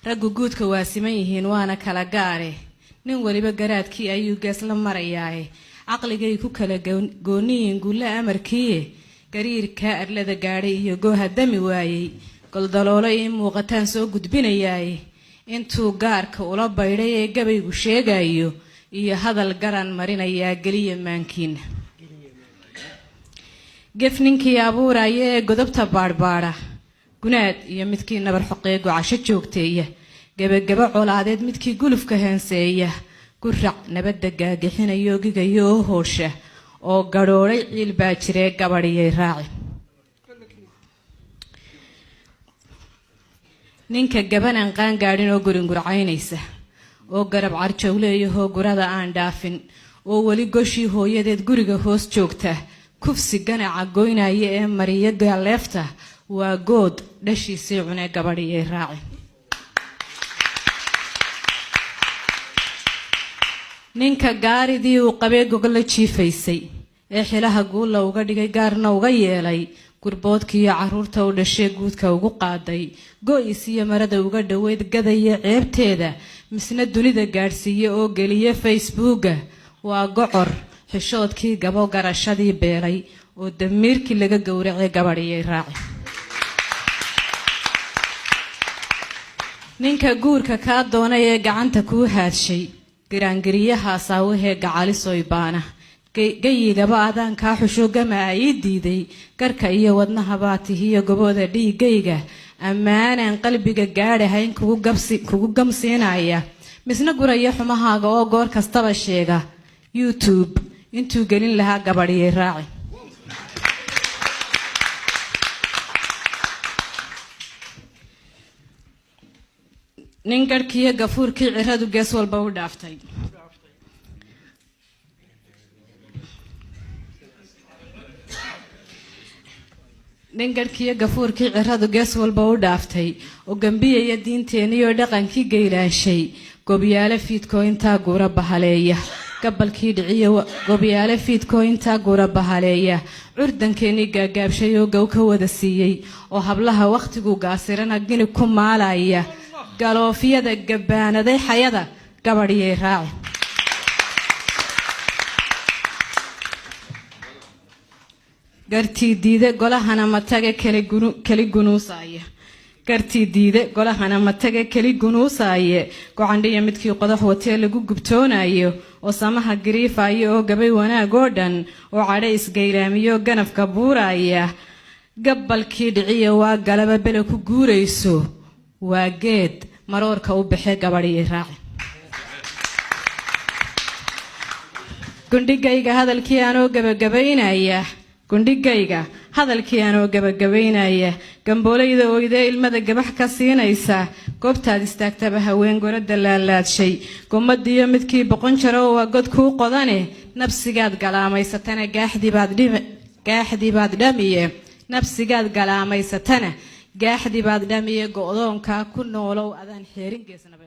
raggu guudka waa siman yihiin waana kala gaare nin waliba garaadkii ayuu gees la marayaaye caqligay ku kala gooniyin guulla amarkiiye gariirka arlada gaadhay iyo gooha dami waayey goldaloolo ii muuqataan soo gudbinayaaye intuu gaarka ula baydhay ee gabaygu sheegayo iyo hadal garan marinayaa geliya maankiina gef ninkii abuuraya ee godobta baadhbaadha gunaad iyo midkii nabar xoqeego casho joogteeya gebagaba colaadeed midkii gulufka heenseeya gurac nabadda gaagixinayo gigayo oo hoosha oo gadhoodhay ciil baa jiree gabadhiyay raaci ninka gabanaan qaangaadhin oo guringurcaynaysa oo garab carjowleeyahoo gurada aan dhaafin oo weli goshii hooyadeed guriga hoos joogta kufsi ganaca goynaya ee mariya gaaleefta waa good dhashiisii cunee gabadhiyay raaci ninka gaaridii uu qabee gogol jiifaysay ee xilaha guulla uga dhigay gaarna uga yeelay gurboodkiiyo caruurta u dhashee guudka ugu qaaday go-is iyo marada uga dhoweyd gadaya ceebteeda misna dunida gaadhsiiye oo geliya facebooka waa gocor xishoodkii gabo garashadii beelay oo damiirkii laga gowracay gabadhiyay raaci ninka guurka kaa doonay ee gacanta kuu haadshay giraangiriyaha saawahee gacalisoy baana gayigaba adaan kaa xusho gama ii diiday garka iyo wadnaha baatihiyo gobooda dhiigayga ammaanaan qalbiga gaadhahayn kugu gamsiinaya misna guraya xumahaaga oo goor kastaba sheega YouTube intuu gelin lahaa gabadhiyay raaci nin garhkiiyo gafuurkii ciradu gees walba u dhaaftay nin garhkiiyo gafuurkii ciradu gees walba u dhaaftay oo gambiyaya diinteenniyo dhaqankii gaylaanshay gobyaale fiidkoo intaa guura bahaleeya gabalkii dhiciyo gobyaale fiidkoo intaa guura bahaleeya curdankeenii gaagaabshay oo gow ka wada siiyey oo hablaha wakhtigu gaasirana gini ku maalaya galoofyada gabaanaday xayada gabadhiyay raaci gartii diide golahana matage keli gunuusaya gartii diide golahana matage keli gunuusaaye gocandhiya midkii qodax watee lagu gubtoonayo oo samaha gariifayo oo gabay wanaag oo dhan oo cadhe isgaylaamiyo ganafka buuraya gabalkii dhiciya waa galaba bele ku guurayso waa geed maroorka u baxee gabadhiyay raaci gundhigayga hadalkii aanoo gabagabaynaya gundhigayga hadalkii aanoo gabagabaynaya gamboolayda ooydee ilmada gabax ka siinaysa goobtaad istaagtaba haween gorada laalaadshay gomadiyo midkii boqon jaro waa god kuu qodane nabsigaad galaamaysatana gaaxdibaad dhamiye nabsigaad galaamaysatana gaaxdibaad dhamiye go'doonkaa ku noolow adaan xeerin geesnabe